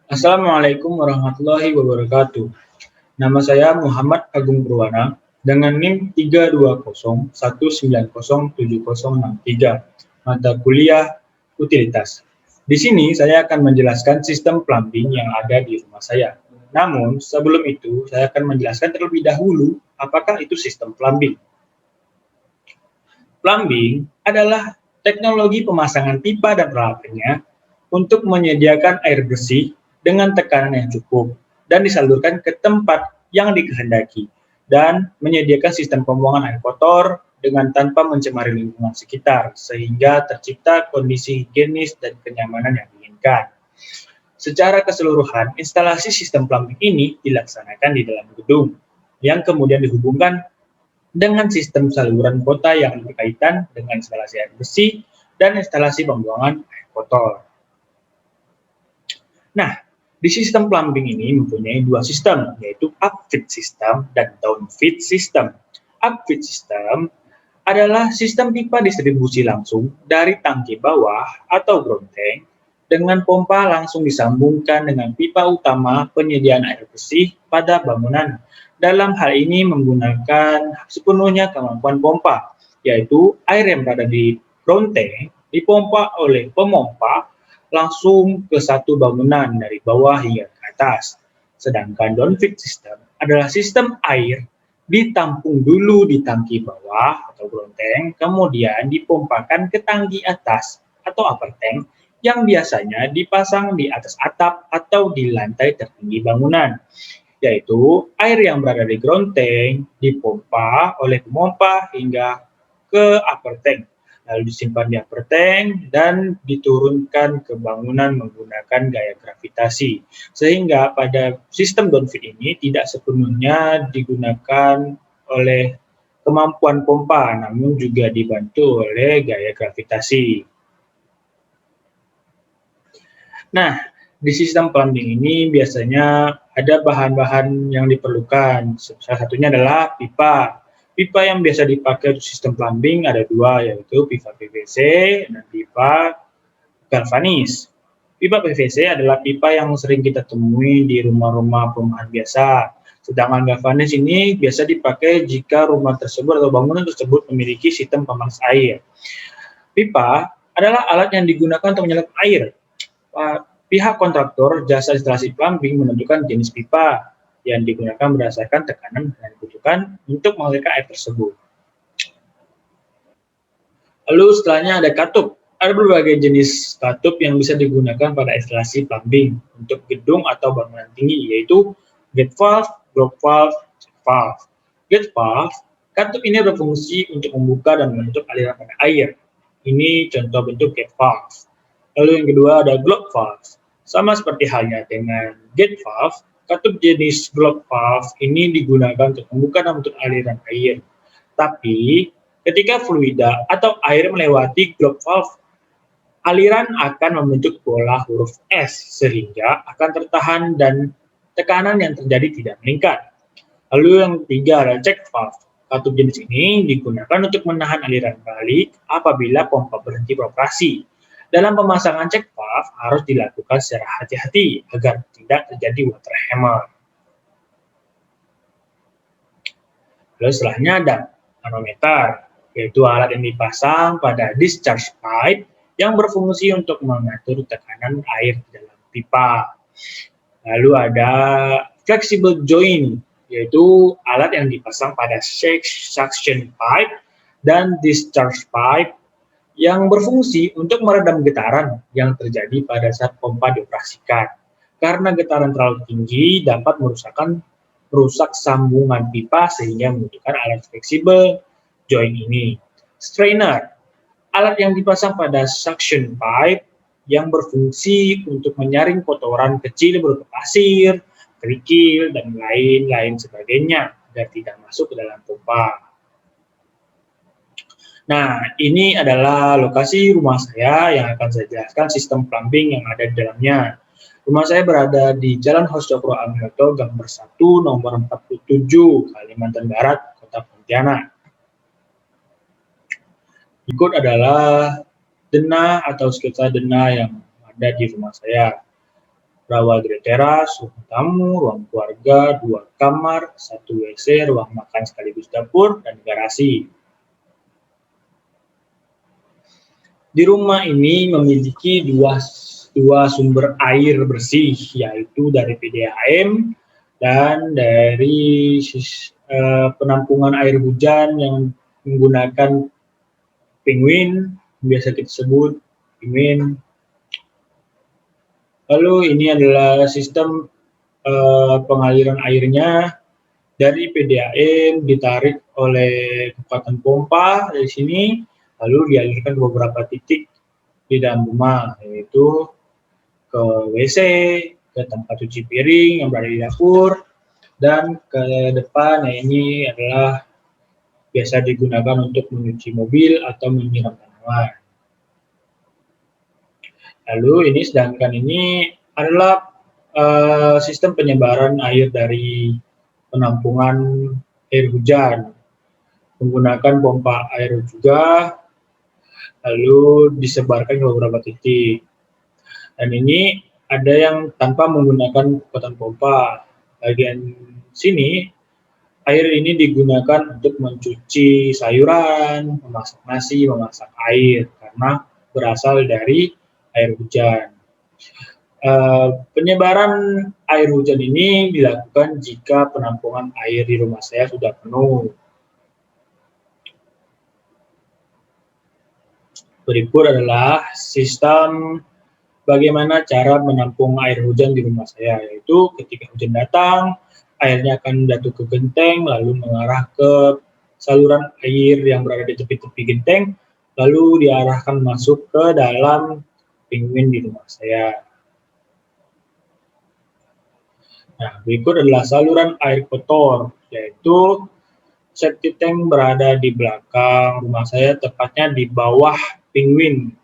Assalamualaikum warahmatullahi wabarakatuh. Nama saya Muhammad Agung Purwana dengan NIM 32019070063, mata kuliah Utilitas. Di sini saya akan menjelaskan sistem plumbing yang ada di rumah saya. Namun, sebelum itu saya akan menjelaskan terlebih dahulu apakah itu sistem plumbing. Plumbing adalah teknologi pemasangan pipa dan peralatannya untuk menyediakan air bersih dengan tekanan yang cukup dan disalurkan ke tempat yang dikehendaki dan menyediakan sistem pembuangan air kotor dengan tanpa mencemari lingkungan sekitar sehingga tercipta kondisi higienis dan kenyamanan yang diinginkan. Secara keseluruhan, instalasi sistem plumbing ini dilaksanakan di dalam gedung yang kemudian dihubungkan dengan sistem saluran kota yang berkaitan dengan instalasi air bersih dan instalasi pembuangan air kotor. Nah, di sistem plumbing ini mempunyai dua sistem, yaitu upfit system dan downfit system. Upfit system adalah sistem pipa distribusi langsung dari tangki bawah atau ground tank dengan pompa langsung disambungkan dengan pipa utama penyediaan air bersih pada bangunan. Dalam hal ini menggunakan sepenuhnya kemampuan pompa, yaitu air yang berada di ground tank dipompa oleh pemompa langsung ke satu bangunan dari bawah hingga ke atas. Sedangkan downfit system adalah sistem air ditampung dulu di tangki bawah atau ground tank, kemudian dipompakan ke tangki atas atau upper tank yang biasanya dipasang di atas atap atau di lantai tertinggi bangunan, yaitu air yang berada di ground tank dipompa oleh pemompa hingga ke upper tank, lalu disimpan di upper tank dan diturunkan ke bangunan menggunakan gaya gravitasi. Sehingga pada sistem downfit ini tidak sepenuhnya digunakan oleh kemampuan pompa, namun juga dibantu oleh gaya gravitasi. Nah, di sistem plumbing ini biasanya ada bahan-bahan yang diperlukan. Salah satunya adalah pipa. Pipa yang biasa dipakai untuk sistem plumbing ada dua, yaitu pipa PVC dan pipa galvanis. Pipa PVC adalah pipa yang sering kita temui di rumah-rumah perumahan biasa. Sedangkan galvanis ini biasa dipakai jika rumah tersebut atau bangunan tersebut memiliki sistem pemanas air. Pipa adalah alat yang digunakan untuk menyalurkan air. Pihak kontraktor jasa instalasi plumbing menentukan jenis pipa yang digunakan berdasarkan tekanan yang dibutuhkan untuk mengalirkan air tersebut. Lalu setelahnya ada katup. Ada berbagai jenis katup yang bisa digunakan pada instalasi plumbing untuk gedung atau bangunan tinggi, yaitu gate valve, drop valve, check valve. Gate valve, katup ini berfungsi untuk membuka dan menutup aliran pada air. Ini contoh bentuk gate valve. Lalu yang kedua ada globe valve. Sama seperti halnya dengan gate valve, katup jenis globe valve ini digunakan untuk membuka dan menutup aliran air. Tapi ketika fluida atau air melewati globe valve, aliran akan membentuk pola huruf S sehingga akan tertahan dan tekanan yang terjadi tidak meningkat. Lalu yang ketiga adalah check valve. Katup jenis ini digunakan untuk menahan aliran balik apabila pompa berhenti beroperasi. Dalam pemasangan check valve harus dilakukan secara hati-hati agar tidak terjadi water hammer. Lalu setelahnya ada manometer, yaitu alat yang dipasang pada discharge pipe yang berfungsi untuk mengatur tekanan air di dalam pipa. Lalu ada flexible joint, yaitu alat yang dipasang pada suction pipe dan discharge pipe yang berfungsi untuk meredam getaran yang terjadi pada saat pompa dioperasikan. Karena getaran terlalu tinggi dapat merusak sambungan pipa sehingga membutuhkan alat fleksibel joint ini. Strainer, alat yang dipasang pada suction pipe yang berfungsi untuk menyaring kotoran kecil berupa pasir, kerikil, dan lain-lain sebagainya agar tidak masuk ke dalam pompa. Nah, ini adalah lokasi rumah saya yang akan saya jelaskan sistem plumbing yang ada di dalamnya. Rumah saya berada di Jalan Hos Cokro Aminoto, Gang Bersatu, nomor 47, Kalimantan Barat, Kota Pontianak. Berikut adalah denah atau sketsa denah yang ada di rumah saya. berawal dari teras, ruang tamu, ruang keluarga, 2 kamar, 1 WC, ruang makan sekaligus dapur, dan garasi. Di rumah ini memiliki dua sumber air bersih, yaitu dari PDAM dan dari penampungan air hujan yang menggunakan penguin, biasa kita sebut penguin. Lalu ini adalah sistem pengaliran airnya dari PDAM ditarik oleh kekuatan pompa dari sini, lalu dialirkan ke beberapa titik di dalam rumah, yaitu ke WC, ke tempat cuci piring yang berada di dapur, dan ke depan. Nah, ini adalah biasa digunakan untuk mencuci mobil atau menyiram tanaman. Lalu ini sedangkan ini adalah sistem penyebaran air dari penampungan air hujan menggunakan pompa air juga, lalu disebarkan ke beberapa titik. Dan ini ada yang tanpa menggunakan kekuatan pompa. Bagian sini air ini digunakan untuk mencuci sayuran, memasak nasi, memasak air karena berasal dari air hujan. Penyebaran air hujan ini dilakukan jika penampungan air di rumah saya sudah penuh. Berikut adalah sistem bagaimana cara menampung air hujan di rumah saya, yaitu ketika hujan datang, airnya akan jatuh ke genteng, lalu mengarah ke saluran air yang berada di tepi-tepi genteng, lalu diarahkan masuk ke dalam penguin di rumah saya. Nah, berikut adalah saluran air kotor, yaitu septic tank berada di belakang rumah saya, tepatnya di bawah penguin.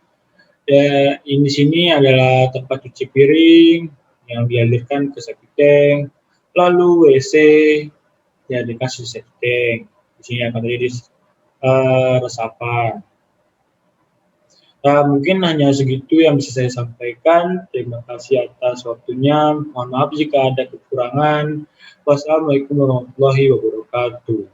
Di sini adalah tempat cuci piring yang dialirkan ke septic tank, lalu WC dialirkan ke septic tank. Di sini akan terjadi resapan. Nah, mungkin hanya segitu yang bisa saya sampaikan. Terima kasih atas waktunya. Mohon maaf jika ada kekurangan. Wassalamualaikum warahmatullahi wabarakatuh.